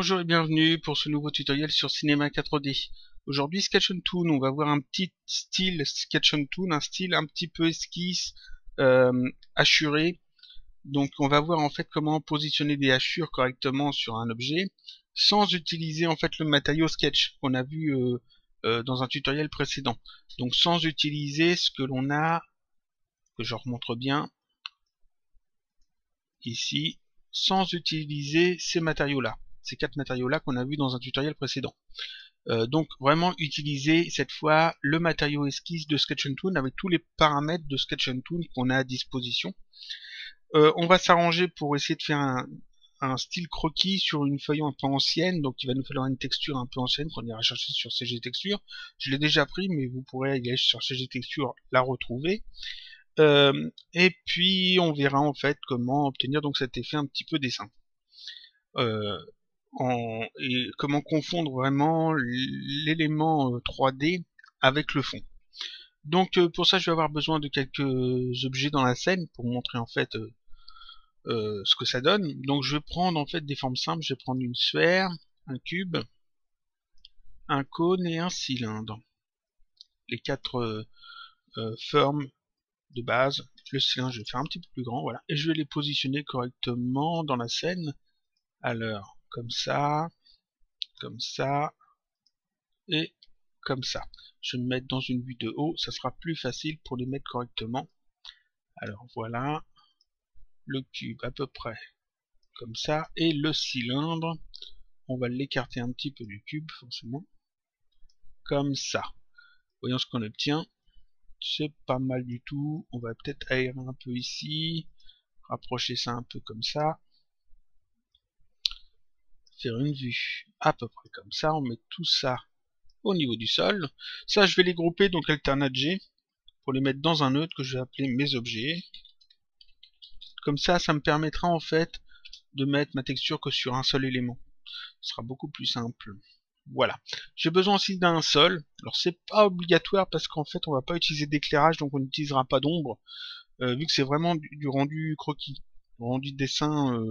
Bonjour et bienvenue pour ce nouveau tutoriel sur Cinema 4D. Aujourd'hui Sketch on Toon, on va voir un petit style Sketch on Toon, un style un petit peu esquisse, hachuré. Donc on va voir en fait comment positionner des hachures correctement sur un objet sans utiliser en fait le matériau Sketch qu'on a vu dans un tutoriel précédent. Donc sans utiliser ce que l'on a, que je remontre bien ici, sans utiliser ces matériaux-là. Ces quatre matériaux-là qu'on a vu dans un tutoriel précédent. Donc vraiment utiliser cette fois le matériau esquisse de Sketch on Toon avec tous les paramètres de Sketch on Toon qu'on a à disposition. On va s'arranger pour essayer de faire un style croquis sur une feuille un peu ancienne, donc il va nous falloir une texture un peu ancienne qu'on ira chercher sur CG Texture. Je l'ai déjà pris, mais vous pourrez aller sur CG Texture la retrouver. Et puis on verra en fait comment obtenir donc cet effet un petit peu dessin. Et comment confondre vraiment l'élément 3D avec le fond. Donc pour ça je vais avoir besoin de quelques objets dans la scène pour montrer en fait ce que ça donne. Donc je vais prendre en fait des formes simples, je vais prendre une sphère, un cube, un cône et un cylindre. Les quatre formes de base. Le cylindre je vais faire un petit peu plus grand, voilà, et je vais les positionner correctement dans la scène. Alors comme ça et comme ça. Je vais me mettre dans une vue de haut, ça sera plus facile pour les mettre correctement. Alors voilà, le cube à peu près comme ça, et le cylindre, on va l'écarter un petit peu du cube forcément, comme ça. Voyons ce qu'on obtient, c'est pas mal du tout. On va peut-être aérer un peu ici, rapprocher ça un peu comme ça, faire une vue à peu près comme ça, on met tout ça au niveau du sol. Ça je vais les grouper, donc alternate G, pour les mettre dans un nœud que je vais appeler mes objets. Comme ça me permettra en fait de mettre ma texture que sur un seul élément. Ce sera beaucoup plus simple. Voilà. J'ai besoin aussi d'un sol. Alors c'est pas obligatoire parce qu'en fait on va pas utiliser d'éclairage, donc on n'utilisera pas d'ombre, vu que c'est vraiment du rendu croquis, du rendu de dessin.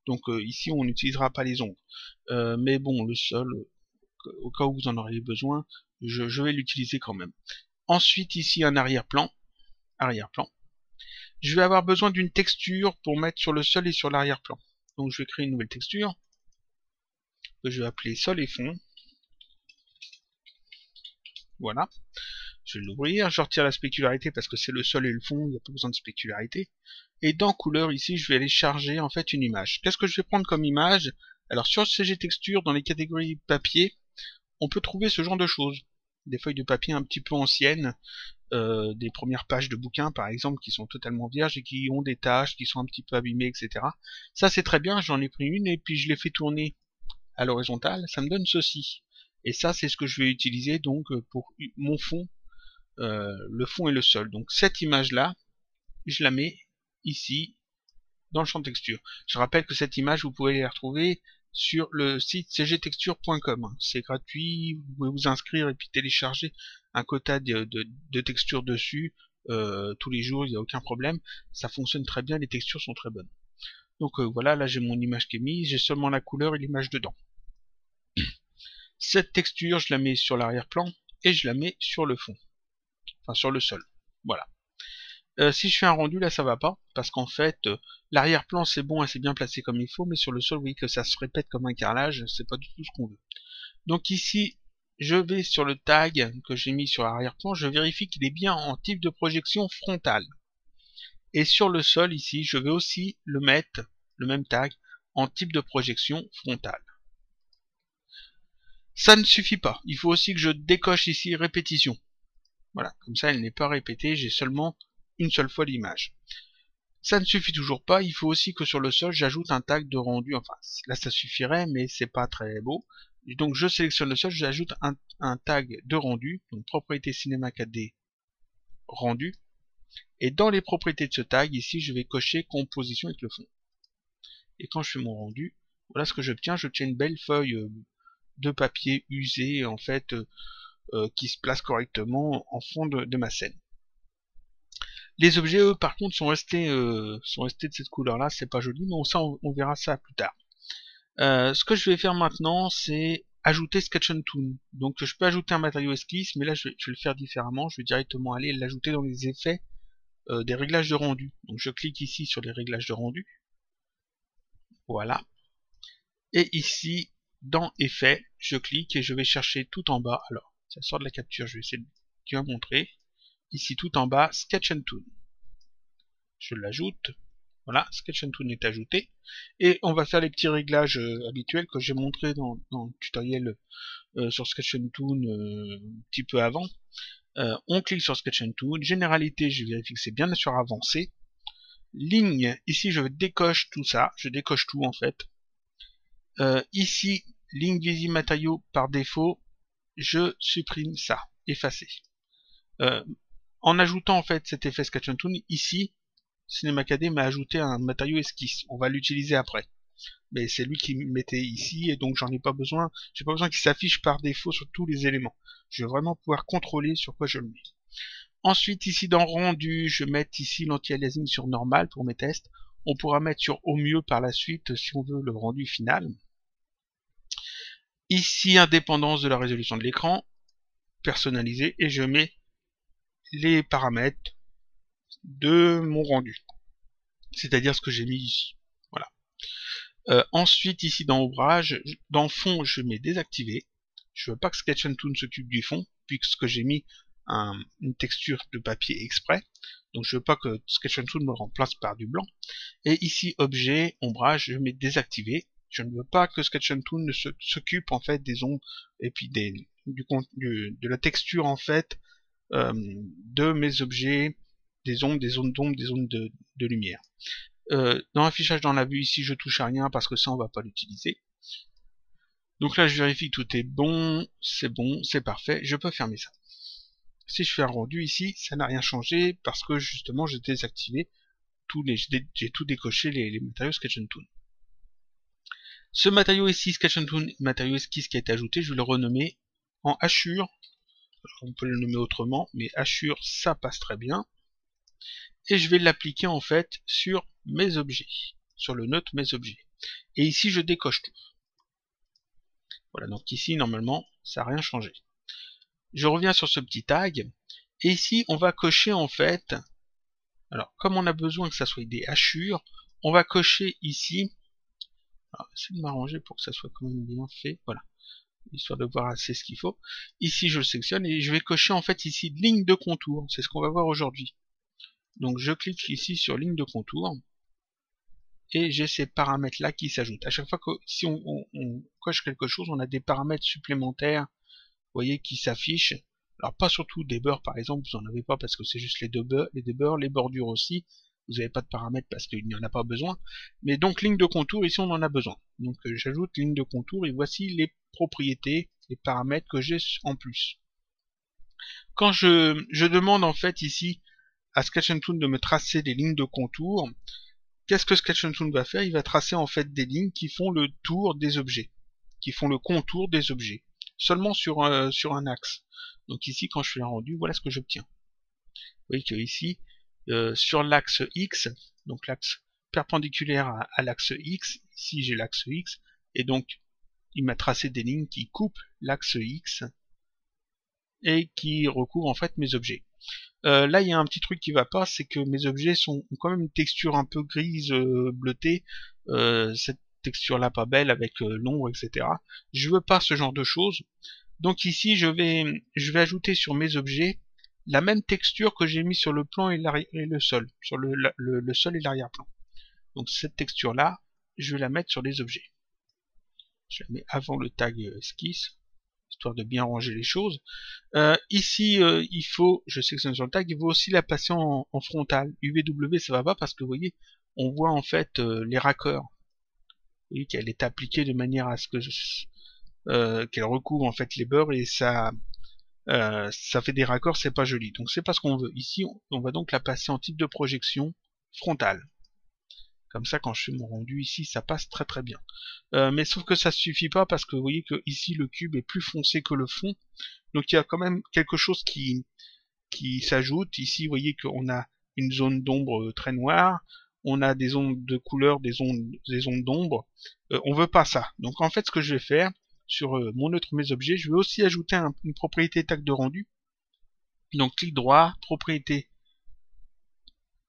Donc ici on n'utilisera pas les ombres. Mais bon, le sol, au cas où vous en auriez besoin, je vais l'utiliser quand même. Ensuite ici un arrière-plan. Je vais avoir besoin d'une texture pour mettre sur le sol et sur l'arrière-plan. Donc je vais créer une nouvelle texture que je vais appeler sol et fond. Voilà. Je vais l'ouvrir, je retire la spécularité parce que c'est le sol et le fond, il n'y a pas besoin de spécularité. Et dans couleur ici, je vais aller charger en fait une image. Qu'est-ce que je vais prendre comme image? Alors sur CG Texture, dans les catégories papier, on peut trouver ce genre de choses. Des feuilles de papier un petit peu anciennes, des premières pages de bouquins par exemple qui sont totalement vierges et qui ont des taches, qui sont un petit peu abîmées, etc. Ça c'est très bien, j'en ai pris une et puis je l'ai fait tourner à l'horizontale, ça me donne ceci. Et ça c'est ce que je vais utiliser donc pour mon fond, le fond et le sol. Donc cette image là, je la mets ici dans le champ texture. Je rappelle que cette image vous pouvez la retrouver sur le site cgtexture.com. C'est gratuit, vous pouvez vous inscrire et puis télécharger un quota de textures dessus tous les jours, il n'y a aucun problème. Ça fonctionne très bien, les textures sont très bonnes. Donc voilà, là j'ai mon image qui est mise, j'ai seulement la couleur et l'image dedans. Cette texture, je la mets sur l'arrière-plan et je la mets sur le fond, enfin sur le sol. Voilà. Si je fais un rendu, là ça va pas, parce qu'en fait, l'arrière-plan c'est bon, c'est bien placé comme il faut, mais sur le sol, vous voyez que ça se répète comme un carrelage, c'est pas du tout ce qu'on veut. Donc ici, je vais sur le tag que j'ai mis sur l'arrière-plan, je vérifie qu'il est bien en type de projection frontale. Et sur le sol, ici, je vais aussi le mettre, le même tag, en type de projection frontale. Ça ne suffit pas, il faut aussi que je décoche ici répétition. Voilà, comme ça elle n'est pas répétée, j'ai seulement une seule fois l'image. Ça ne suffit toujours pas, il faut aussi que sur le sol j'ajoute un tag de rendu, enfin là ça suffirait mais c'est pas très beau. Donc je sélectionne le sol, j'ajoute un tag de rendu, donc propriété Cinema 4D rendu, et dans les propriétés de ce tag ici je vais cocher composition avec le fond. Et quand je fais mon rendu, voilà ce que j'obtiens, j'obtiens une belle feuille de papier usé en fait qui se place correctement en fond de ma scène. Les objets, eux, par contre, sont restés de cette couleur-là. C'est pas joli, mais ça, on verra ça plus tard. Ce que je vais faire maintenant, c'est ajouter Sketch and Toon. Donc je peux ajouter un matériau esquisse, mais là je vais le faire différemment. Je vais directement aller l'ajouter dans les effets des réglages de rendu. Donc je clique ici sur les réglages de rendu. Voilà. Et ici, dans Effets, je clique et je vais chercher tout en bas. Alors, ça sort de la capture, je vais essayer de bien montrer. Ici, tout en bas, Sketch and Toon. Je l'ajoute. Voilà, Sketch and Toon est ajouté. Et on va faire les petits réglages habituels que j'ai montré dans le tutoriel sur Sketch and Toon un petit peu avant. On clique sur Sketch and Toon. Généralité, je vérifie que c'est bien sur avancé. Ligne, ici je décoche tout ça. Je décoche tout en fait. Ici, ligne visible matériaux par défaut, je supprime ça, effacer. En ajoutant en fait cet effet Sketch and Toon, ici, CinemaKD m'a ajouté un matériau esquisse. On va l'utiliser après. Mais c'est lui qui mettait ici et donc j'en ai pas besoin. J'ai pas besoin qu'il s'affiche par défaut sur tous les éléments. Je vais vraiment pouvoir contrôler sur quoi je le mets. Ensuite, ici dans rendu, je vais mettre ici l'anti-aliasing sur normal pour mes tests. On pourra mettre sur au mieux par la suite si on veut le rendu final. Ici, indépendance de la résolution de l'écran, personnalisé, et je mets les paramètres de mon rendu. C'est-à-dire ce que j'ai mis ici. Voilà. Ensuite, ici dans ouvrage, dans fond, je mets désactivé. Je veux pas que Sketch and Toon s'occupe du fond, puisque j'ai mis une texture de papier exprès. Donc je veux pas que Sketch and Toon me remplace par du blanc. Et ici, objet, ombrage, je mets désactivé. Je ne veux pas que Sketch and Toon ne s'occupe en fait des ombres et puis de la texture en fait de mes objets, des ombres, des zones d'ombre, des zones de lumière. Dans l'affichage dans la vue ici, je touche à rien parce que ça on va pas l'utiliser. Donc là je vérifie que tout est bon, c'est parfait, je peux fermer ça. Si je fais un rendu ici, ça n'a rien changé parce que justement j'ai désactivé j'ai tout décoché les matériaux Sketch and Toon. Ce matériau ici, Sketch and Toon, matériau esquisse qui a été ajouté, je vais le renommer en hachure. On peut le nommer autrement, mais hachure, ça passe très bien. Et je vais l'appliquer en fait sur mes objets, sur le node mes objets. Et ici, je décoche tout. Voilà, donc ici, normalement, ça n'a rien changé. Je reviens sur ce petit tag, et ici, on va cocher en fait, alors, comme on a besoin que ça soit des hachures, on va cocher ici, alors, essayer de m'arranger pour que ça soit quand même bien fait, voilà, histoire de voir assez ce qu'il faut. Ici, je le sélectionne, et je vais cocher en fait ici ligne de contour, c'est ce qu'on va voir aujourd'hui. Donc, je clique ici sur ligne de contour, et j'ai ces paramètres là qui s'ajoutent. À chaque fois que si on coche quelque chose, on a des paramètres supplémentaires, vous voyez, qui s'affichent. Alors pas surtout des bords par exemple, vous n'en avez pas parce que c'est juste les deux bords, les bordures aussi, vous n'avez pas de paramètres parce qu'il n'y en a pas besoin. Mais donc ligne de contour, ici on en a besoin. Donc j'ajoute ligne de contour et voici les propriétés, les paramètres que j'ai en plus. Quand je demande en fait ici à Sketch and Toon de me tracer des lignes de contour, qu'est-ce que Sketch and Toon va faire? Il va tracer en fait des lignes qui font le tour des objets, qui font le contour des objets, seulement sur un axe. Donc ici, quand je fais un rendu, voilà ce que j'obtiens. Vous voyez que ici, sur l'axe X, donc l'axe perpendiculaire à l'axe X, ici j'ai l'axe X, et donc il m'a tracé des lignes qui coupent l'axe X et qui recouvrent en fait mes objets. Là, il y a un petit truc qui va pas, c'est que mes objets ont quand même une texture un peu grise, bleutée. Cette texture-là pas belle avec l'ombre, etc. Je veux pas ce genre de choses. Donc ici, je vais ajouter sur mes objets la même texture que j'ai mis sur le plan et le sol, sur le sol et l'arrière-plan. Donc cette texture-là, je vais la mettre sur les objets. Je la mets avant le tag esquisse, histoire de bien ranger les choses. Ici, il faut, je sélectionne sur le tag, il faut aussi la passer en frontal. UVW, ça va pas parce que vous voyez, on voit en fait les raccords. Vous voyez qu'elle est appliquée de manière à ce que qu'elle recouvre en fait les bords et ça fait des raccords, c'est pas joli. Donc c'est pas ce qu'on veut. Ici, on va donc la passer en type de projection frontale. Comme ça, quand je fais mon rendu ici, ça passe très très bien. Mais sauf que ça suffit pas parce que vous voyez que ici le cube est plus foncé que le fond. Donc il y a quand même quelque chose qui s'ajoute. Ici, vous voyez qu'on a une zone d'ombre très noire. on a des ondes de couleur, des ondes d'ombre. On veut pas ça. Donc en fait, ce que je vais faire sur mon neutre mes objets, je vais aussi ajouter une propriété tag de rendu. Donc clic droit, propriété,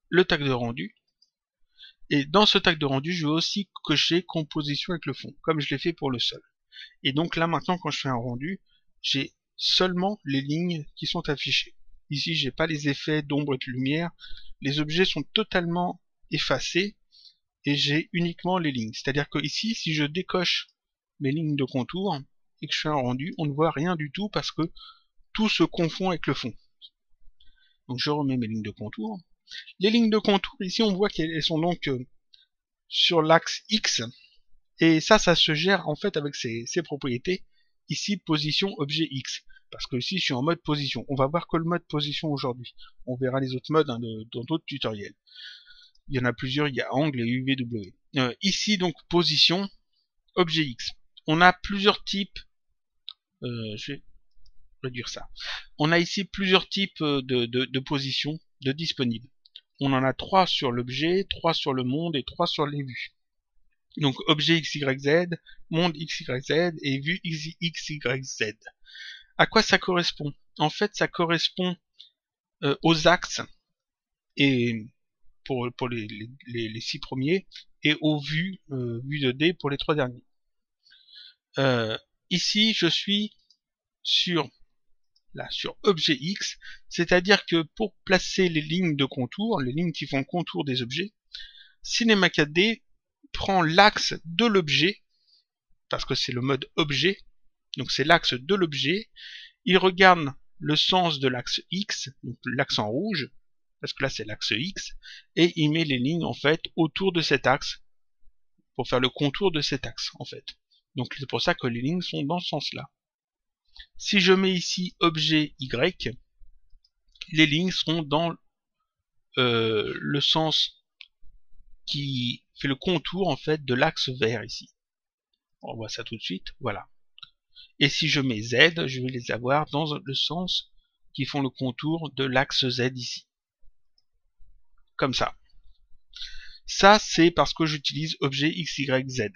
le tag de rendu. Et dans ce tag de rendu, je vais aussi cocher composition avec le fond, comme je l'ai fait pour le sol. Et donc là maintenant, quand je fais un rendu, j'ai seulement les lignes qui sont affichées. Ici, j'ai pas les effets d'ombre et de lumière. Les objets sont totalement effacés et j'ai uniquement les lignes. C'est-à-dire que ici, si je décoche mes lignes de contour et que je fais un rendu, on ne voit rien du tout parce que tout se confond avec le fond. Donc je remets mes lignes de contour. Les lignes de contour, ici, on voit qu'elles sont donc sur l'axe X. Et ça se gère en fait avec ces propriétés. Ici, position objet X. Parce que ici, je suis en mode position. On va voir que le mode position aujourd'hui. On verra les autres modes dans d'autres tutoriels. Il y en a plusieurs, il y a angle et UVW. Ici, donc, position, objet X. On a plusieurs types. Je vais réduire ça. On a ici plusieurs types de positions de disponibles. On en a 3 sur l'objet, 3 sur le monde et 3 sur les vues. Donc objet XYZ, monde XYZ et vue XYZ. À quoi ça correspond? En fait, ça correspond aux axes et pour les 6 premiers et aux vues, vues de D pour les 3 derniers. Ici, je suis sur objet X, c'est-à-dire que pour placer les lignes de contour, les lignes qui font le contour des objets, Cinema 4D prend l'axe de l'objet, parce que c'est le mode objet, donc c'est l'axe de l'objet, il regarde le sens de l'axe X, donc l'axe en rouge, parce que là c'est l'axe X, et il met les lignes en fait autour de cet axe, pour faire le contour de cet axe en fait. Donc c'est pour ça que les lignes sont dans ce sens-là. Si je mets ici objet Y, les lignes seront dans le sens qui fait le contour en fait de l'axe vert ici. On voit ça tout de suite, voilà. Et si je mets Z, je vais les avoir dans le sens qui font le contour de l'axe Z ici. Comme ça. Ça, c'est parce que j'utilise objet XYZ.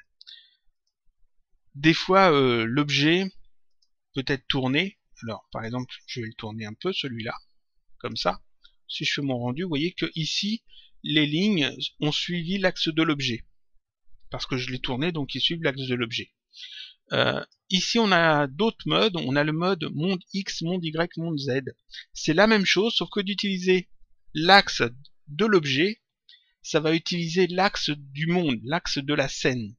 Des fois, l'objet peut être tourné. Alors, par exemple, je vais le tourner un peu, celui-là. Comme ça. Si je fais mon rendu, vous voyez que ici, les lignes ont suivi l'axe de l'objet. Parce que je l'ai tourné, donc ils suivent l'axe de l'objet. Ici, on a d'autres modes. On a le mode monde X, monde Y, monde Z. C'est la même chose, sauf que d'utiliser l'axe de l'objet, ça va utiliser l'axe du monde, l'axe de la scène.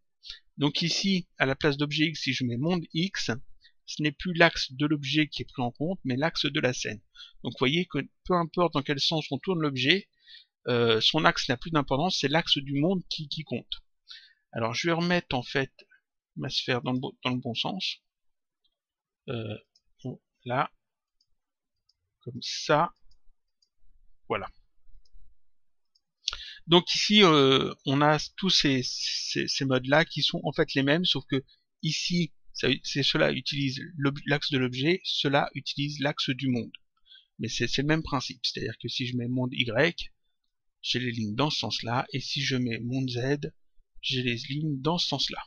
Donc ici, à la place d'objet X, si je mets monde X, ce n'est plus l'axe de l'objet qui est pris en compte, mais l'axe de la scène. Donc vous voyez que peu importe dans quel sens on tourne l'objet, son axe n'a plus d'importance, c'est l'axe du monde qui compte. Alors je vais remettre en fait ma sphère dans le bon sens. Là, comme ça, voilà. Donc ici, on a tous ces modes-là qui sont en fait les mêmes, sauf que ici, cela utilise l'axe de l'objet, cela utilise l'axe du monde. Mais c'est le même principe, c'est-à-dire que si je mets monde Y, j'ai les lignes dans ce sens-là, et si je mets monde Z, j'ai les lignes dans ce sens-là.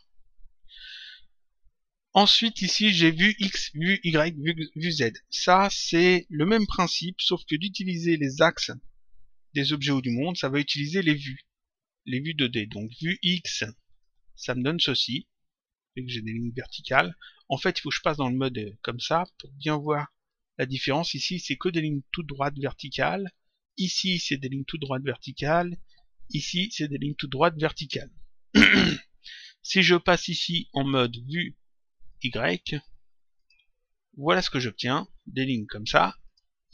Ensuite, ici, j'ai vue X, vue Y, vue Z. Ça, c'est le même principe, sauf que d'utiliser les axes des objets ou du monde, ça va utiliser les vues 2D. Donc, vue X, ça me donne ceci, et que j'ai des lignes verticales. En fait, il faut que je passe dans le mode comme ça, pour bien voir la différence. Ici, c'est que des lignes toutes droites verticales. Ici, c'est des lignes toutes droites verticales. Ici, c'est des lignes toutes droites verticales. Si je passe ici en mode vue Y, voilà ce que j'obtiens, des lignes comme ça.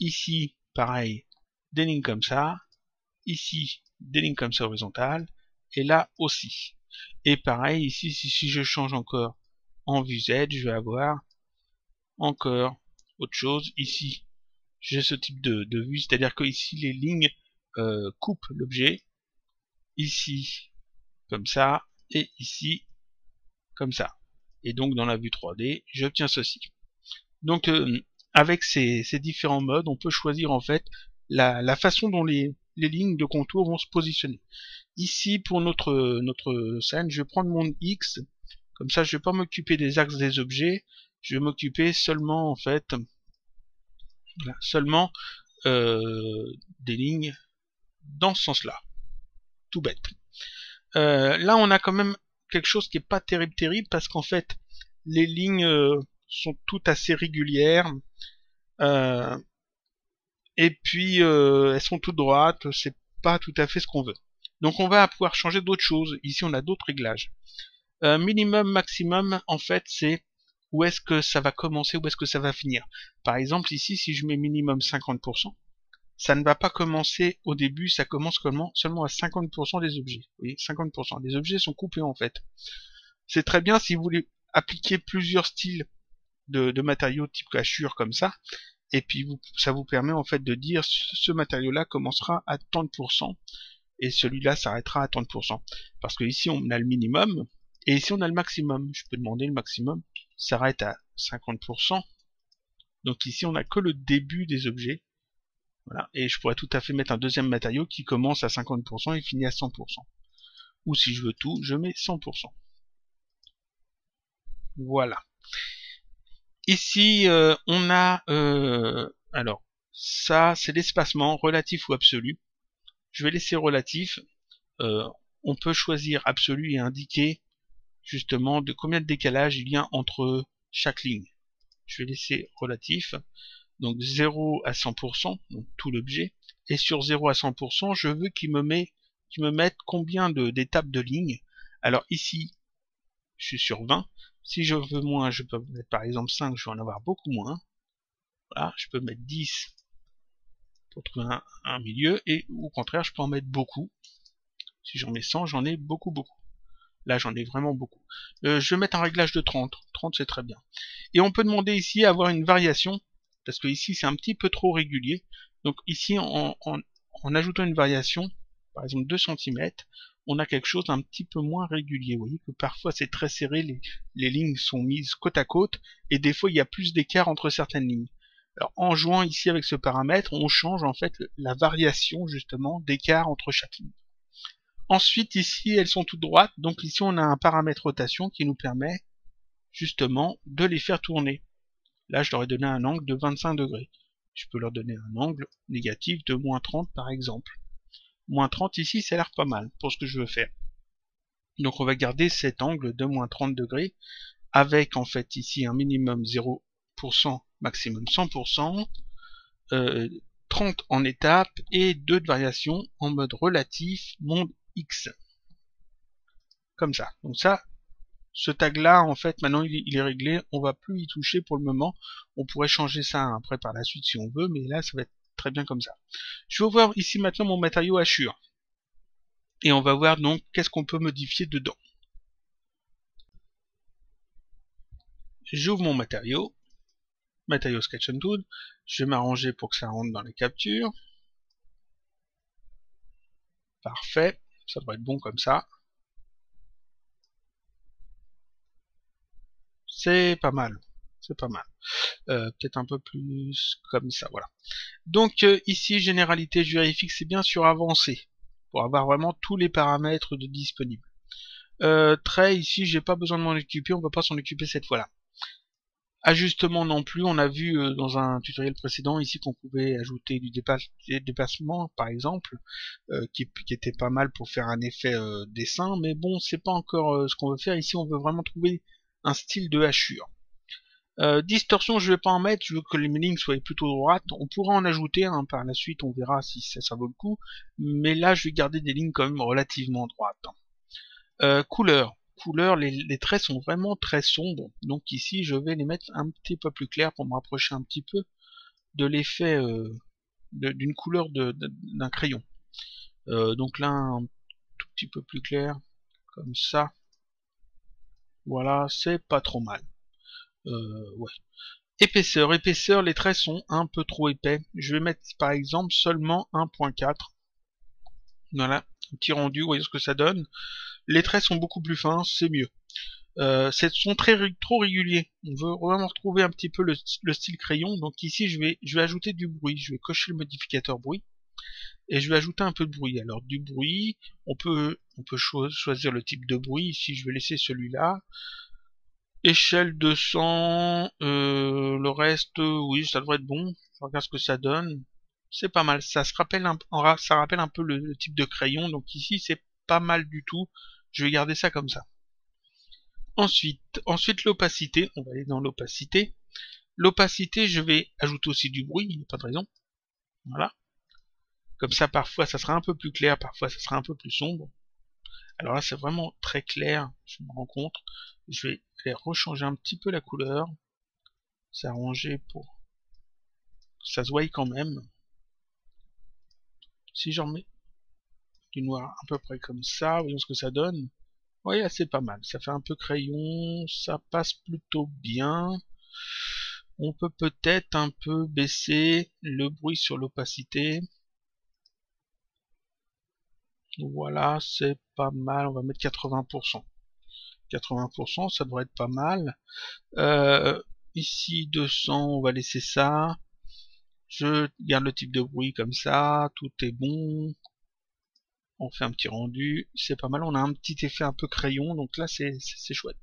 Ici, pareil, des lignes comme ça. Ici, des lignes comme ça horizontales. Et là aussi. Et pareil, ici, si je change encore en vue Z, je vais avoir encore autre chose. Ici, j'ai ce type de vue, c'est-à-dire que ici, les lignes coupent l'objet. Ici, comme ça. Et ici, comme ça. Et donc, dans la vue 3D, j'obtiens ceci. Donc avec ces différents modes, on peut choisir en fait la façon dont les les lignes de contour vont se positionner. Ici, pour notre scène, je vais prendre mon X, comme ça je vais pas m'occuper des axes des objets, je vais m'occuper seulement en fait seulement des lignes dans ce sens-là. Tout bête. Là on a quand même quelque chose qui est pas terrible parce qu'en fait les lignes sont toutes assez régulières et puis elles sont toutes droites, c'est pas tout à fait ce qu'on veut. Donc on va pouvoir changer d'autres choses. Ici on a d'autres réglages. Minimum, maximum, en fait c'est où est-ce que ça va commencer, où est-ce que ça va finir. Par exemple ici si je mets minimum 50%, ça ne va pas commencer au début, ça commence seulement à 50% des objets. Vous voyez, 50%. Les objets sont coupés en fait. C'est très bien si vous voulez appliquer plusieurs styles de matériaux type hachure comme ça, et puis ça vous permet en fait de dire ce matériau-là commencera à tant de pourcents, et celui-là s'arrêtera à tant de pourcents. Parce que ici on a le minimum, et ici on a le maximum. Je peux demander le maximum, s'arrête à 50%. Donc ici on n'a que le début des objets. Voilà. Et je pourrais tout à fait mettre un deuxième matériau qui commence à 50% et finit à 100%. Ou si je veux tout, je mets 100%. Voilà. Ici, on a... alors, ça, c'est l'espacement, relatif ou absolu. Je vais laisser relatif. On peut choisir absolu et indiquer justement de combien de décalage il y a entre chaque ligne. Je vais laisser relatif. Donc 0 à 100%, donc tout l'objet, et sur 0 à 100%, je veux qu'il me mette combien d'étapes de ligne. Alors ici, je suis sur 20. Si je veux moins, je peux mettre par exemple 5, je vais en avoir beaucoup moins. Voilà, je peux mettre 10 pour trouver un milieu, et au contraire, je peux en mettre beaucoup. Si j'en mets 100, j'en ai beaucoup. Là, j'en ai vraiment beaucoup. Je vais mettre un réglage de 30. 30, c'est très bien. Et on peut demander ici à avoir une variation, parce que ici, c'est un petit peu trop régulier. Donc ici, en ajoutant une variation, par exemple 2 cm, on a quelque chose d'un petit peu moins régulier. Vous voyez que parfois, c'est très serré, les lignes sont mises côte à côte, et des fois, il y a plus d'écart entre certaines lignes. Alors, en jouant ici avec ce paramètre, on change en fait la variation, justement, d'écart entre chaque ligne. Ensuite, ici, elles sont toutes droites, donc ici, on a un paramètre rotation qui nous permet, justement, de les faire tourner. Là, je leur ai donné un angle de 25 degrés. Je peux leur donner un angle négatif de moins 30, par exemple. Moins 30 ici, ça a l'air pas mal pour ce que je veux faire. Donc, on va garder cet angle de moins 30 degrés, avec, en fait, ici, un minimum 0%, maximum 100%, 30 en étapes, et 2 de variation en mode relatif, monde X. Comme ça. Donc ça, ce tag là en fait maintenant il est réglé, on va plus y toucher pour le moment. On pourrait changer ça après par la suite si on veut, mais là ça va être très bien comme ça. Je vais voir ici maintenant mon matériau hachure, et on va voir donc qu'est-ce qu'on peut modifier dedans. J'ouvre mon matériau Sketch and Tool, je vais m'arranger pour que ça rentre dans les captures. Parfait, ça devrait être bon comme ça. C'est pas mal, c'est pas mal. Peut-être un peu plus comme ça, voilà. Donc ici, généralité, je vérifie que c'est bien sur avancé, pour avoir vraiment tous les paramètres de disponibles. Trait, ici, j'ai pas besoin de m'en occuper, on va pas s'en occuper cette fois-là. Ajustement non plus, on a vu dans un tutoriel précédent ici qu'on pouvait ajouter du déplacement, par exemple, qui était pas mal pour faire un effet dessin, mais bon, c'est pas encore ce qu'on veut faire. Ici, on veut vraiment trouver un style de hachure. Distorsion, je vais pas en mettre, je veux que les lignes soient plutôt droites. On pourra en ajouter un par la suite, on verra si ça vaut le coup. Mais là, je vais garder des lignes quand même relativement droites. Couleur, les traits sont vraiment très sombres. Donc ici, je vais les mettre un petit peu plus clairs pour me rapprocher un petit peu de l'effet d'une couleur d'un crayon. Donc là, un tout petit peu plus clair, comme ça. Voilà, c'est pas trop mal. Ouais. Épaisseur, les traits sont un peu trop épais. Je vais mettre par exemple seulement 1.4. Voilà, un petit rendu, vous voyez ce que ça donne. Les traits sont beaucoup plus fins, c'est mieux. Sont trop réguliers. On veut vraiment retrouver un petit peu le style crayon. Donc ici, je vais ajouter du bruit. Je vais cocher le modificateur bruit. et je vais ajouter un peu de bruit. Alors du bruit, on peut choisir le type de bruit. Ici je vais laisser celui-là. Échelle 200, le reste, oui, ça devrait être bon. Je regarde ce que ça donne. C'est pas mal. Ça rappelle un peu le type de crayon. Donc ici, c'est pas mal du tout. Je vais garder ça comme ça. Ensuite l'opacité. On va aller dans l'opacité. L'opacité, je vais ajouter aussi du bruit. Il n'y a pas de raison. Voilà. Comme ça, parfois, ça sera un peu plus clair. Parfois, ça sera un peu plus sombre. Alors là, c'est vraiment très clair. Je me rends compte. Je vais aller rechanger un petit peu la couleur. S'arranger pour que ça se voie quand même. Si j'en mets du noir à peu près comme ça, voyons ce que ça donne. Oui, c'est pas mal. Ça fait un peu crayon, ça passe plutôt bien. On peut peut-être un peu baisser le bruit sur l'opacité. Voilà, c'est pas mal. On va mettre 80%. 80%, ça devrait être pas mal. Ici, 200, on va laisser ça. Je garde le type de bruit comme ça, tout est bon. On fait un petit rendu, c'est pas mal, on a un petit effet un peu crayon, donc là c'est chouette.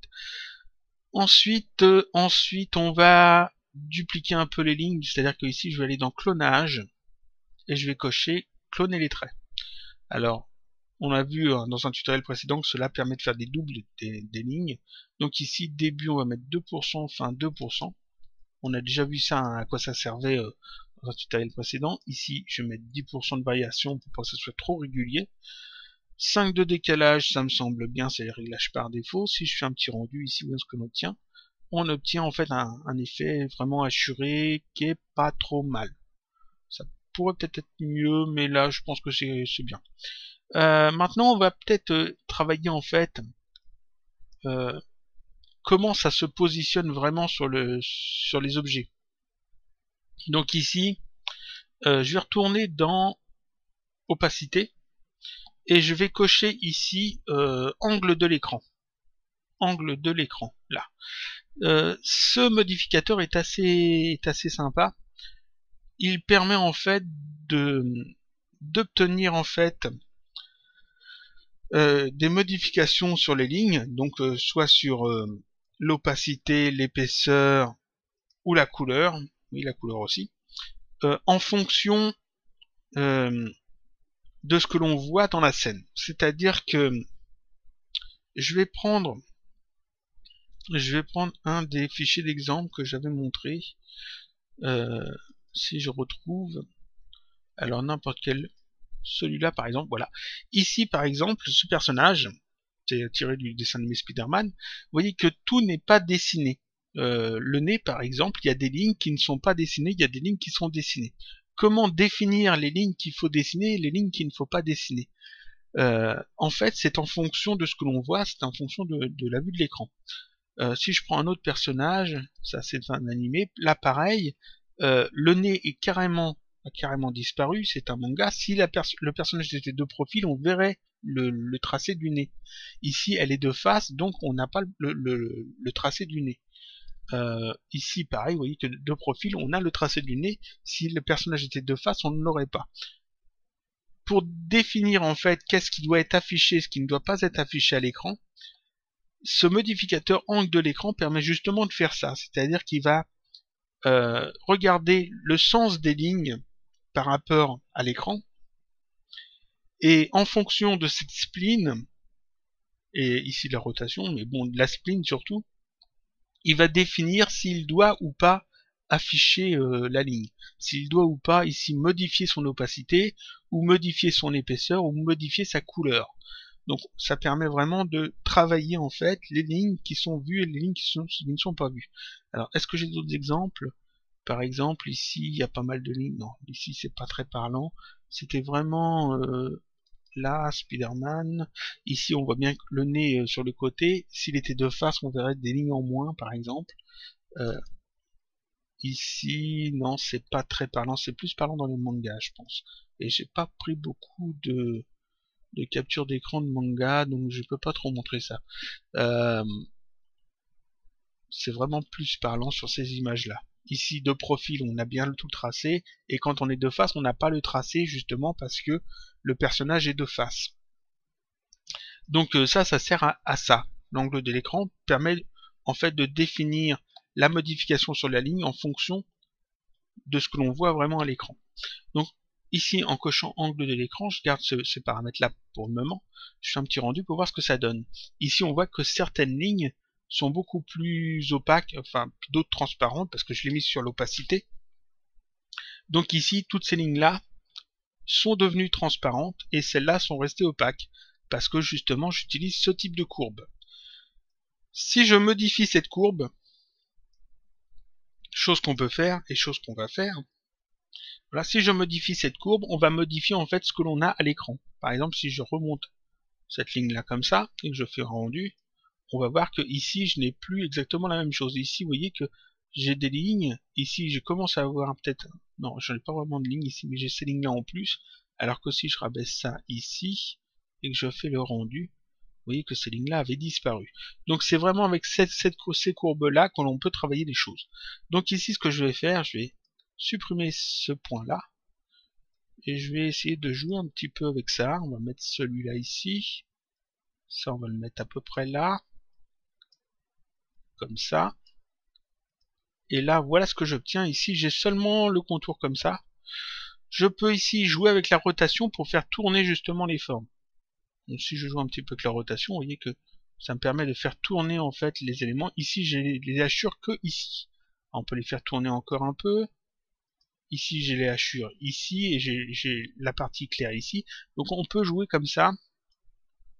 Ensuite, on va dupliquer un peu les lignes, c'est-à-dire que ici je vais aller dans clonage, et je vais cocher cloner les traits. Alors, on a vu dans un tutoriel précédent que cela permet de faire des doubles des lignes. Donc ici, début on va mettre 2%, fin 2%. On a déjà vu ça, à quoi ça servait dans un tutoriel précédent. Ici, je vais mettre 10% de variation pour pas que ce soit trop régulier. 5 de décalage, ça me semble bien, c'est les réglages par défaut. Si je fais un petit rendu ici, voyons ce qu'on obtient. On obtient en fait un effet vraiment assuré qui est pas trop mal. Ça pourrait peut-être être mieux, mais là je pense que c'est bien. Maintenant on va peut-être travailler en fait comment ça se positionne vraiment sur les objets. Donc ici, je vais retourner dans opacité et je vais cocher ici angle de l'écran. Angle de l'écran, là. Ce modificateur est assez sympa. Il permet en fait d'obtenir en fait des modifications sur les lignes, donc soit sur l'opacité, l'épaisseur ou la couleur, oui la couleur aussi, en fonction de ce que l'on voit dans la scène. C'est-à-dire que je vais prendre un des fichiers d'exemple que j'avais montré. Si je retrouve, alors n'importe quel, celui-là par exemple, voilà. Ici par exemple, ce personnage, c'est tiré du dessin animé Spider-Man, vous voyez que tout n'est pas dessiné. Le nez par exemple, il y a des lignes qui ne sont pas dessinées, il y a des lignes qui sont dessinées. Comment définir les lignes qu'il faut dessiner et les lignes qu'il ne faut pas dessiner? En fait, c'est en fonction de ce que l'on voit, c'est en fonction de la vue de l'écran. Si je prends un autre personnage, ça c'est un animé, là pareil, le nez est a carrément disparu, c'est un manga. Si le personnage était de profil, on verrait le tracé du nez. Ici, elle est de face, donc on n'a pas le tracé du nez. Ici, pareil, vous voyez que de profil, on a le tracé du nez. Si le personnage était de face, on ne l'aurait pas. Pour définir en fait qu'est-ce qui doit être affiché, ce qui ne doit pas être affiché à l'écran, ce modificateur angle de l'écran permet justement de faire ça, c'est-à-dire qu'il va regarder le sens des lignes par rapport à l'écran, et en fonction de cette spline, et ici la rotation, mais bon, de la spline surtout, il va définir s'il doit ou pas afficher la ligne, s'il doit ou pas ici modifier son opacité, ou modifier son épaisseur, ou modifier sa couleur. Donc ça permet vraiment de travailler en fait les lignes qui sont vues et les lignes qui ne sont pas vues. Alors est-ce que j'ai d'autres exemples? Par exemple ici il y a pas mal de lignes, non, ici c'est pas très parlant, c'était vraiment là Spider-Man, ici on voit bien que le nez sur le côté, s'il était de face on verrait des lignes en moins par exemple. Ici non, c'est pas très parlant, c'est plus parlant dans les mangas je pense, et j'ai pas pris beaucoup de capture d'écran de manga, donc je peux pas trop montrer ça. C'est vraiment plus parlant sur ces images là. ici de profil, on a bien tout le tracé, et quand on est de face, on n'a pas le tracé justement parce que le personnage est de face. Donc ça sert à ça. L'angle de l'écran permet en fait de définir la modification sur la ligne en fonction de ce que l'on voit vraiment à l'écran. Donc ici, en cochant angle de l'écran, je garde ce paramètre-là pour le moment. Je fais un petit rendu pour voir ce que ça donne. Ici, on voit que certaines lignes sont beaucoup plus opaques, enfin d'autres transparentes, parce que je l'ai mis sur l'opacité. Donc ici, toutes ces lignes-là sont devenues transparentes, et celles-là sont restées opaques, parce que justement, j'utilise ce type de courbe. Si je modifie cette courbe, chose qu'on peut faire, et chose qu'on va faire, voilà, si je modifie cette courbe, on va modifier en fait ce que l'on a à l'écran. Par exemple, si je remonte cette ligne là comme ça, et que je fais un rendu, on va voir que ici je n'ai plus exactement la même chose. Ici vous voyez que j'ai des lignes, ici je commence à avoir peut-être, non je n'ai pas vraiment de lignes ici, mais j'ai ces lignes là en plus, alors que si je rabaisse ça ici, et que je fais le rendu, vous voyez que ces lignes là avaient disparu. Donc c'est vraiment avec ces courbes là que l'on peut travailler des choses. Donc ici ce que je vais faire, je vais supprimer ce point là, et je vais essayer de jouer un petit peu avec ça. On va mettre celui-là ici. Ça, on va le mettre à peu près là. Comme ça. Et là, voilà ce que j'obtiens. Ici, j'ai seulement le contour comme ça. Je peux ici jouer avec la rotation pour faire tourner justement les formes. Donc si je joue un petit peu avec la rotation, vous voyez que ça me permet de faire tourner en fait les éléments. Ici, j'ai les hachures que ici. On peut les faire tourner encore un peu. Ici, j'ai les hachures ici et j'ai la partie claire ici. Donc on peut jouer comme ça,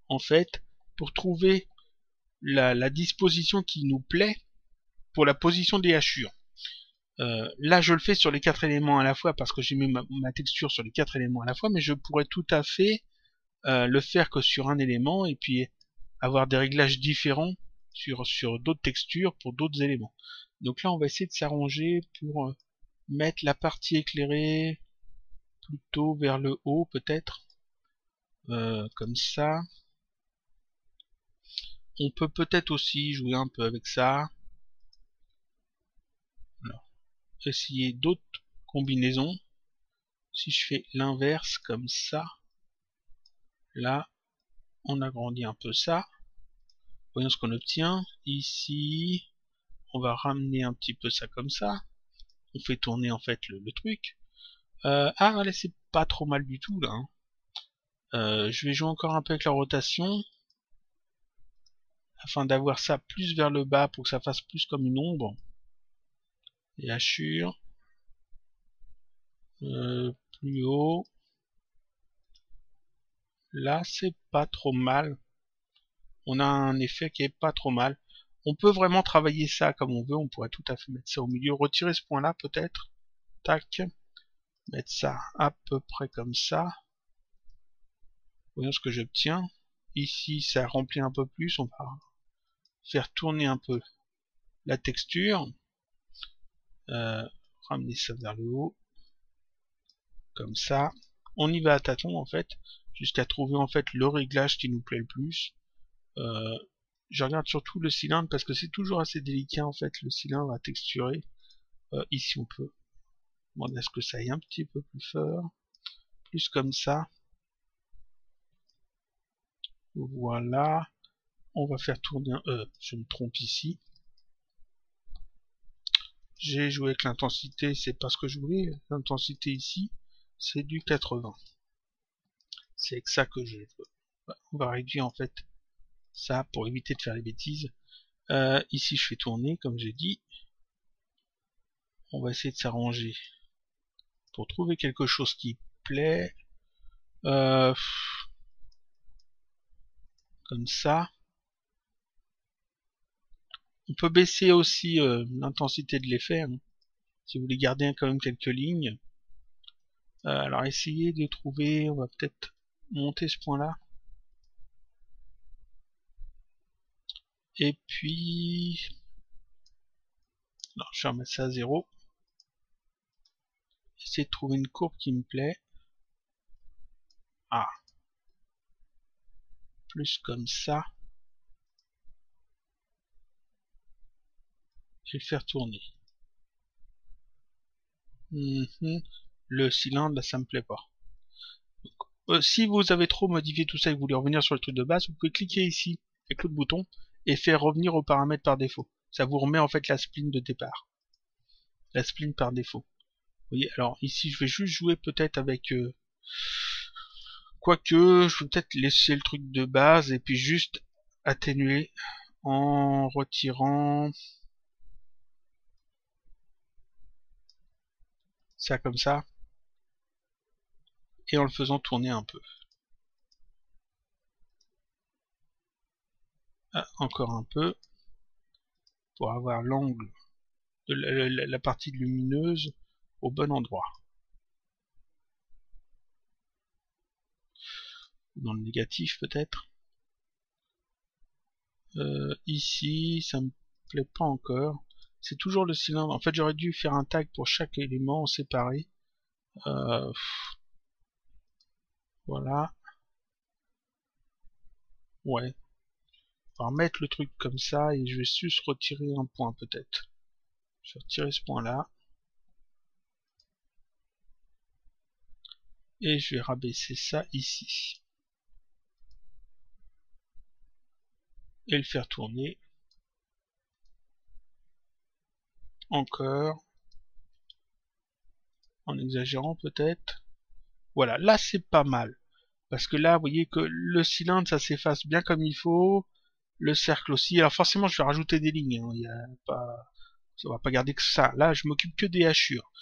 en fait, pour trouver la disposition qui nous plaît pour la position des hachures. Là, je le fais sur les 4 éléments à la fois parce que j'ai mis ma texture sur les 4 éléments à la fois, mais je pourrais tout à fait le faire que sur un élément et puis avoir des réglages différents sur d'autres textures pour d'autres éléments. Donc là, on va essayer de s'arranger pour mettre la partie éclairée plutôt vers le haut, peut-être. Comme ça. On peut peut-être aussi jouer un peu avec ça. Alors, essayer d'autres combinaisons. Si je fais l'inverse comme ça, là, on agrandit un peu ça. Voyons ce qu'on obtient. Ici, on va ramener un petit peu ça comme ça. On fait tourner en fait le truc. Ah, là, c'est pas trop mal du tout, là. Je vais jouer encore un peu avec la rotation. Afin d'avoir ça plus vers le bas pour que ça fasse plus comme une ombre. Et hachure. Plus haut. Là, c'est pas trop mal. On a un effet qui est pas trop mal. On peut vraiment travailler ça comme on veut. On pourrait tout à fait mettre ça au milieu. Retirer ce point-là, peut-être. Tac. Mettre ça à peu près comme ça. Voyons ce que j'obtiens. Ici, ça remplit un peu plus. On va faire tourner un peu la texture. Ramener ça vers le haut. Comme ça. On y va à tâtons, en fait. Jusqu'à trouver, en fait, le réglage qui nous plaît le plus. Je regarde surtout le cylindre parce que c'est toujours assez délicat, en fait, le cylindre à texturer. Ici, on peut demander à ce que ça aille un petit peu plus fort. Plus comme ça. Voilà. On va faire tourner un je me trompe ici. J'ai joué avec l'intensité, c'est pas ce que je voulais. L'intensité ici, c'est du 80. C'est avec ça que je veux. On va réduire en fait ça pour éviter de faire les bêtises. Ici, je fais tourner, comme j'ai dit. On va essayer de s'arranger pour trouver quelque chose qui plaît. Comme ça. On peut baisser aussi l'intensité de l'effet, hein, si vous voulez garder quand même quelques lignes. Alors essayez de trouver, on va peut-être monter ce point là. Et puis... Non, je vais remettre ça à 0. Essayer de trouver une courbe qui me plaît. Ah. Plus comme ça. Et le faire tourner. Le cylindre, là, ça me plaît pas. Donc, si vous avez trop modifié tout ça et que vous voulez revenir sur le truc de base, vous pouvez cliquer ici avec l'autre bouton et faire revenir aux paramètres par défaut. Ça vous remet en fait la spline de départ. La spline par défaut. Vous voyez, alors ici je vais juste jouer peut-être avec... quoique, je vais peut-être laisser le truc de base et puis juste atténuer en retirant ça comme ça et en le faisant tourner un peu. Ah, encore un peu pour avoir l'angle de la partie lumineuse au bon endroit. Dans le négatif peut-être. Ici, ça me plaît pas encore. C'est toujours le cylindre. En fait, j'aurais dû faire un tag pour chaque élément séparé. Voilà. Ouais. On va remettre le truc comme ça et je vais juste retirer un point peut-être. Je vais retirer ce point là. Et je vais rabaisser ça ici. Et le faire tourner. Encore. En exagérant peut-être. Voilà, là c'est pas mal. Parce que là, vous voyez que le cylindre, ça s'efface bien comme il faut. Le cercle aussi. Alors forcément, je vais rajouter des lignes. Hein. Il y a pas... Ça va pas garder que ça. Là, je m'occupe que des hachures.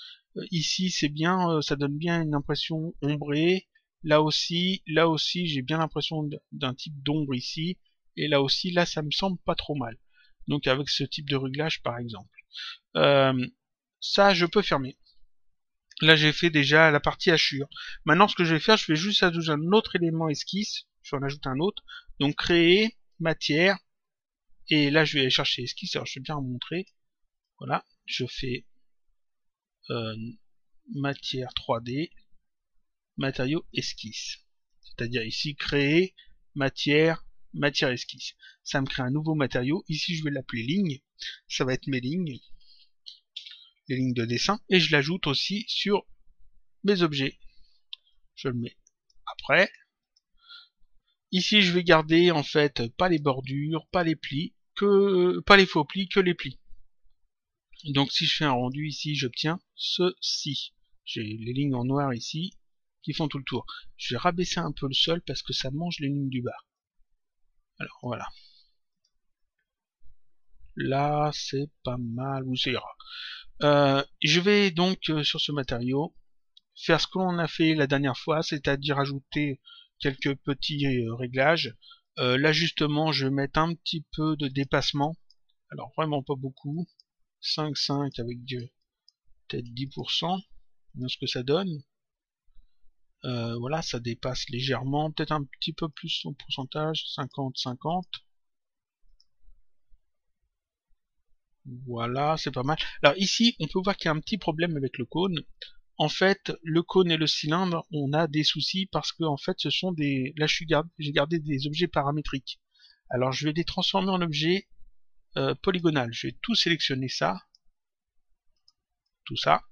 Ici, c'est bien, ça donne bien une impression ombrée. Là aussi, j'ai bien l'impression d'un type d'ombre ici. Et là aussi, là, ça me semble pas trop mal. Donc avec ce type de réglage, par exemple. Ça, je peux fermer. Là, j'ai fait déjà la partie hachure. Maintenant, ce que je vais faire, je vais juste ajouter un autre élément esquisse. Je vais en ajouter un autre. Donc, créer, matière. Et là, je vais aller chercher esquisse. Alors, je vais bien en montrer. Voilà. Je fais matière 3D, matériaux esquisse. C'est-à-dire ici, créer, matière, matière esquisse. Ça me crée un nouveau matériau. Ici, je vais l'appeler ligne. Ça va être mes lignes. Les lignes de dessin. Et je l'ajoute aussi sur mes objets. Je le mets après. Ici, je vais garder en fait pas les bordures, pas les plis, pas les faux plis, que les plis. Donc si je fais un rendu ici, j'obtiens ceci. J'ai les lignes en noir ici qui font tout le tour. Je vais rabaisser un peu le sol parce que ça mange les lignes du bas. Alors voilà. Là, c'est pas mal, ou ça ira. Je vais donc sur ce matériau faire ce que l'on a fait la dernière fois, c'est-à-dire ajouter quelques petits réglages. L'ajustement, je vais mettre un petit peu de dépassement. Alors vraiment pas beaucoup. 5,5 avec peut-être 10%. Ce que ça donne. Voilà, ça dépasse légèrement. Peut-être un petit peu plus son pourcentage. 50-50. Voilà, c'est pas mal. Alors ici, on peut voir qu'il y a un petit problème avec le cône. En fait, le cône et le cylindre, on a des soucis parce que en fait, ce sont des... Là, j'ai gardé des objets paramétriques. Alors, je vais les transformer en objets polygonal. Je vais tout sélectionner ça, tout ça.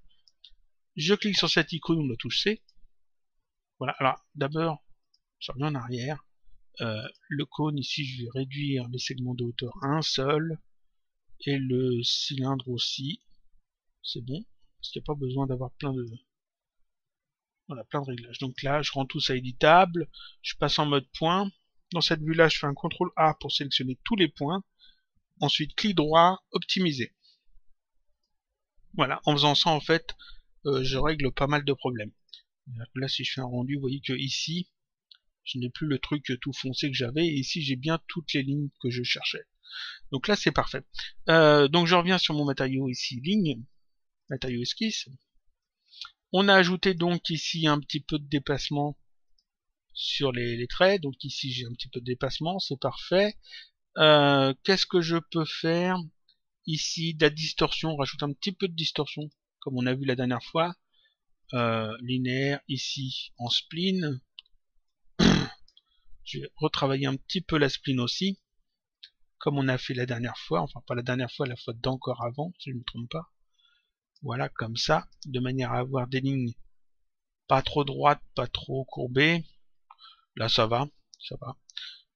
Je clique sur cette icône ou la touche C. Voilà. Alors, d'abord, je reviens en arrière. Le cône ici, je vais réduire les segments de hauteur à un seul et le cylindre aussi. C'est bon, parce qu'il n'y a pas besoin d'avoir plein de réglages. Donc là, je rends tout ça éditable. Je passe en mode point. Dans cette vue-là, je fais un CTRL A pour sélectionner tous les points. Ensuite, clic droit, optimiser. Voilà, en faisant ça, en fait, je règle pas mal de problèmes. Là, si je fais un rendu, vous voyez que ici, je n'ai plus le truc tout foncé que j'avais. Et ici, j'ai bien toutes les lignes que je cherchais. Donc là, c'est parfait. Donc je reviens sur mon matériau ici, ligne, matériau esquisse. On a ajouté donc ici un petit peu de déplacement sur les traits. Donc ici, j'ai un petit peu de déplacement, c'est parfait. Qu'est-ce que je peux faire? Ici, de la distorsion, on rajoute un petit peu de distorsion, comme on a vu la dernière fois. Linéaire, ici, en spline. Je vais retravailler un petit peu la spline aussi, comme on a fait la dernière fois, enfin pas la dernière fois, la fois d'encore avant, si je ne me trompe pas. Voilà, comme ça, de manière à avoir des lignes pas trop droites, pas trop courbées. Là, ça va, ça va.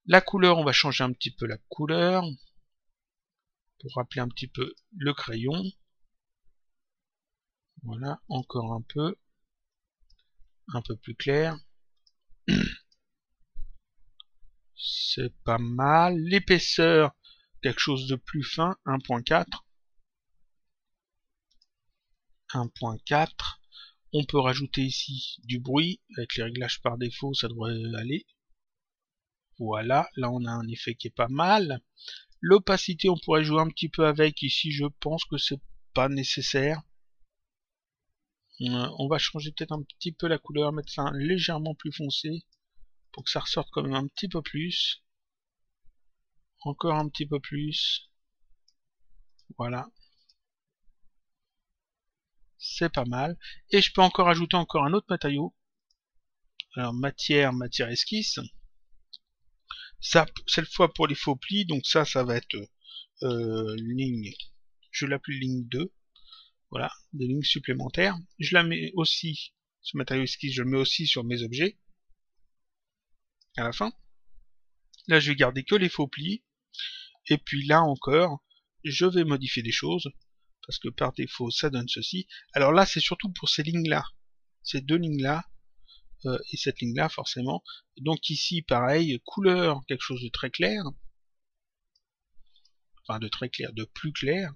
La couleur, on va changer un petit peu la couleur pour rappeler un petit peu le crayon. Voilà, encore un peu plus clair. C'est pas mal. L'épaisseur, quelque chose de plus fin, 1.4. 1.4. On peut rajouter ici du bruit. Avec les réglages par défaut, ça devrait aller. Voilà, là on a un effet qui est pas mal. L'opacité, on pourrait jouer un petit peu avec. Ici, je pense que c'est pas nécessaire. On va changer peut-être un petit peu la couleur, mettre ça légèrement plus foncé pour que ça ressorte quand même un petit peu plus. Encore un petit peu plus. Voilà. C'est pas mal. Et je peux encore ajouter encore un autre matériau. Alors matière esquisse. Ça, cette fois pour les faux plis, donc ça va être ligne, je l'appelle ligne 2. Voilà, des lignes supplémentaires. Je la mets aussi, ce matériau esquisse, je le mets aussi sur mes objets. À la fin. Là, je vais garder que les faux plis. Et puis là encore, je vais modifier des choses. Parce que par défaut, ça donne ceci. Alors là, c'est surtout pour ces lignes-là. Ces deux lignes-là. Et cette ligne-là, forcément. Donc ici, pareil, couleur, quelque chose de très clair. Enfin, de très clair, de plus clair.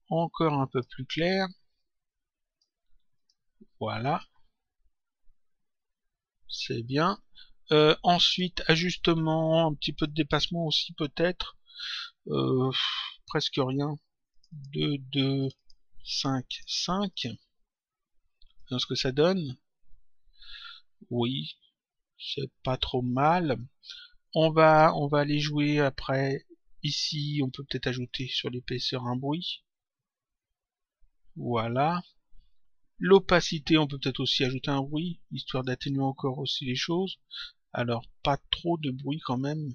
Encore un peu plus clair. Voilà. C'est bien. Ensuite, ajustement, un petit peu de dépassement aussi peut-être. Presque rien. 2, 2, 5, 5. Dans ce que ça donne. Oui, c'est pas trop mal. On va aller jouer après. Ici, on peut peut-être ajouter sur l'épaisseur un bruit. Voilà. L'opacité, on peut peut-être aussi ajouter un bruit, histoire d'atténuer encore aussi les choses. Alors, pas trop de bruit quand même.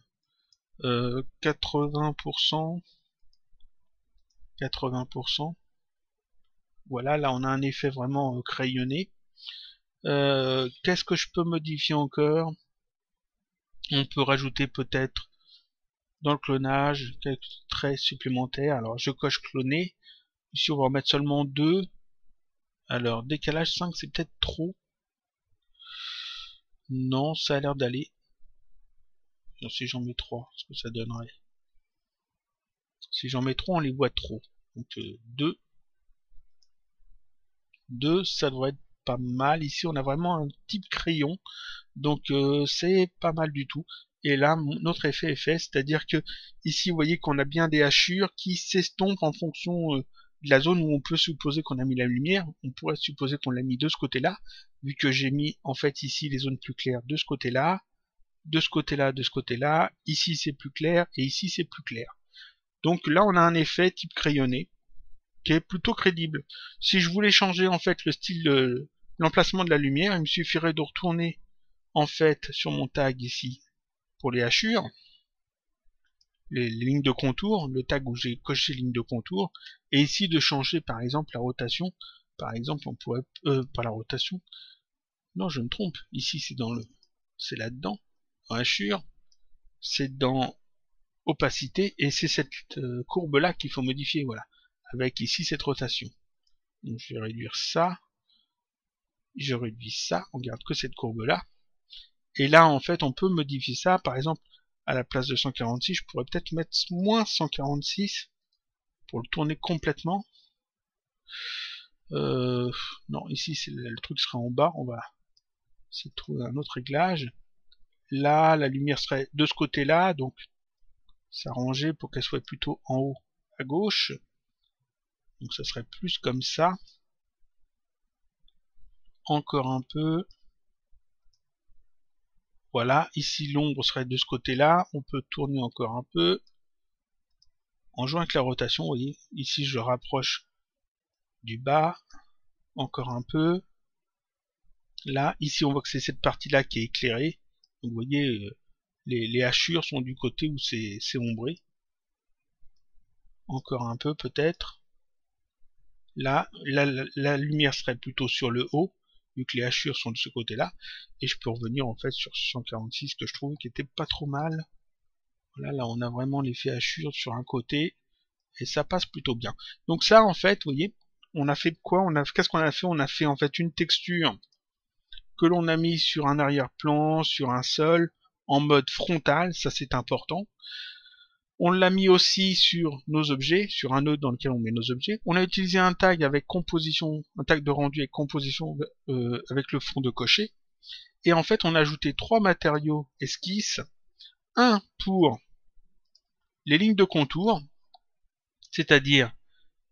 80%. 80%. Voilà, là on a un effet vraiment crayonné. Qu'est-ce que je peux modifier encore? On peut rajouter peut-être dans le clonage quelques traits supplémentaires. Alors je coche cloner. Ici on va en mettre seulement 2. Alors décalage 5 c'est peut-être trop. Non, ça a l'air d'aller. Si j'en mets 3, ce que ça donnerait. Si j'en mets 3, on les voit trop. Donc 2. 2, ça devrait être pas mal. Ici on a vraiment un type crayon. Donc c'est pas mal du tout. Et là, notre effet est fait, c'est-à-dire que ici, vous voyez qu'on a bien des hachures qui s'estompent en fonction de la zone où on peut supposer qu'on a mis la lumière. On pourrait supposer qu'on l'a mis de ce côté-là, vu que j'ai mis en fait ici les zones plus claires de ce côté-là, de ce côté-là, de ce côté-là. Ici c'est plus clair et ici c'est plus clair. Donc là, on a un effet type crayonné qui est plutôt crédible. Si je voulais changer en fait le style, l'emplacement de la lumière, il me suffirait de retourner en fait sur mon tag ici pour les hachures, les lignes de contour, le tag où j'ai coché ligne de contour, et ici de changer par exemple la rotation. Par exemple, on pourrait pas la rotation. Non, je me trompe. Ici c'est là-dedans. En hachure, c'est dans opacité et c'est cette courbe là qu'il faut modifier. Voilà, avec ici cette rotation. Donc je vais réduire ça. Je réduis ça. On garde que cette courbe là. Et là, en fait, on peut modifier ça. Par exemple, à la place de 146, je pourrais peut-être mettre moins 146 pour le tourner complètement. Non, ici, le truc sera en bas. On va essayer de trouver un autre réglage. Là, la lumière serait de ce côté-là, donc s'arranger pour qu'elle soit plutôt en haut à gauche. Donc ça serait plus comme ça. Encore un peu. Voilà, ici l'ombre serait de ce côté-là. On peut tourner encore un peu. En jouant avec la rotation, vous voyez, ici je rapproche du bas. Encore un peu. Là, ici on voit que c'est cette partie-là qui est éclairée. Donc, vous voyez, les hachures sont du côté où c'est ombré. Encore un peu peut-être. Là, la lumière serait plutôt sur le haut, vu que les hachures sont de ce côté-là, et je peux revenir en fait sur 146 que je trouve qui était pas trop mal. Voilà, là on a vraiment l'effet hachure sur un côté, et ça passe plutôt bien. Donc ça en fait, vous voyez, on a fait quoi? Qu'est-ce qu'on a fait? On a fait en fait une texture que l'on a mis sur un arrière-plan, sur un sol, en mode frontal, ça c'est important. On l'a mis aussi sur nos objets, sur un node dans lequel on met nos objets. On a utilisé un tag avec composition, un tag de rendu avec composition avec le fond de cocher. Et en fait, on a ajouté 3 matériaux esquisses. Un pour les lignes de contour, c'est-à-dire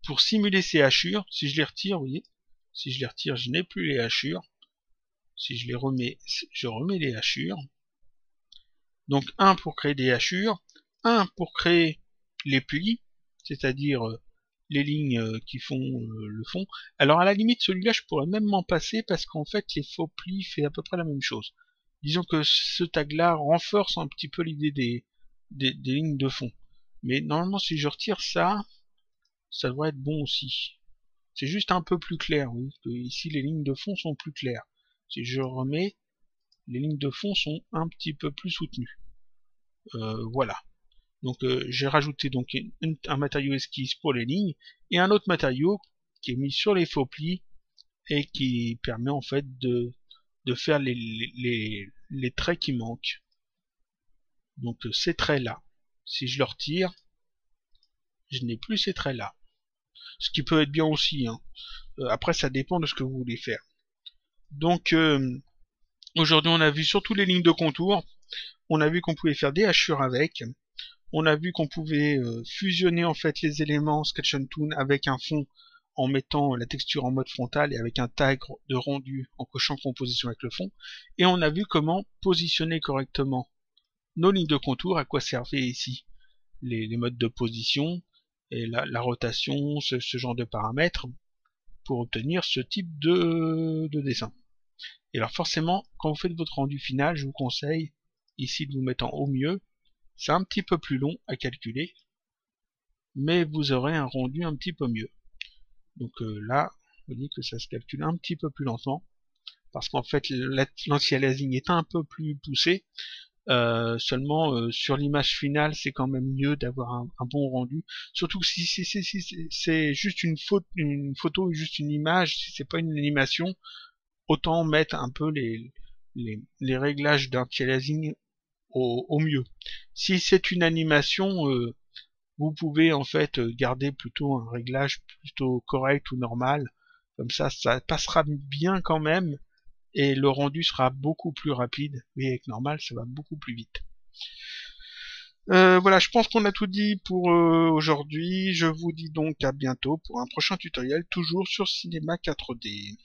pour simuler ces hachures. Si je les retire, vous voyez, si je les retire, je n'ai plus les hachures. Si je les remets, je remets les hachures. Donc un pour créer des hachures, un pour créer les plis, c'est-à-dire les lignes qui font le fond. Alors à la limite, celui-là, je pourrais même m'en passer parce qu'en fait, les faux plis fait à peu près la même chose. Disons que ce tag-là renforce un petit peu l'idée des lignes de fond. Mais normalement, si je retire ça, ça devrait être bon aussi. C'est juste un peu plus clair, oui. Ici, les lignes de fond sont plus claires. Si je remets, les lignes de fond sont un petit peu plus soutenues. Voilà. Donc j'ai rajouté donc un matériau esquisse pour les lignes et un autre matériau qui est mis sur les faux plis et qui permet en fait de faire les traits qui manquent. Donc ces traits là, si je le retire, je n'ai plus ces traits là. Ce qui peut être bien aussi, hein. Après ça dépend de ce que vous voulez faire. Donc aujourd'hui on a vu surtout les lignes de contour, on a vu qu'on pouvait faire des hachures avec, on a vu qu'on pouvait fusionner en fait les éléments Sketch and Toon avec un fond en mettant la texture en mode frontal et avec un tag de rendu en cochant composition avec le fond. Et on a vu comment positionner correctement nos lignes de contour, à quoi servaient ici les modes de position et la rotation, ce genre de paramètres pour obtenir ce type de dessin. Et alors forcément, quand vous faites votre rendu final, je vous conseille ici de vous mettre en haut mieux. C'est un petit peu plus long à calculer, mais vous aurez un rendu un petit peu mieux. Donc là, vous voyez que ça se calcule un petit peu plus lentement, parce qu'en fait l'anti-aliasing est un peu plus poussé. Seulement sur l'image finale, c'est quand même mieux d'avoir un bon rendu. Surtout si c'est juste une photo, juste une image, si c'est pas une animation, autant mettre un peu les réglages d'anti-aliasing au mieux. Si c'est une animation, vous pouvez en fait garder plutôt un réglage plutôt correct ou normal. Comme ça passera bien quand même et le rendu sera beaucoup plus rapide. Mais avec normal, ça va beaucoup plus vite. Voilà, je pense qu'on a tout dit pour aujourd'hui. Je vous dis donc à bientôt pour un prochain tutoriel, toujours sur Cinema 4D.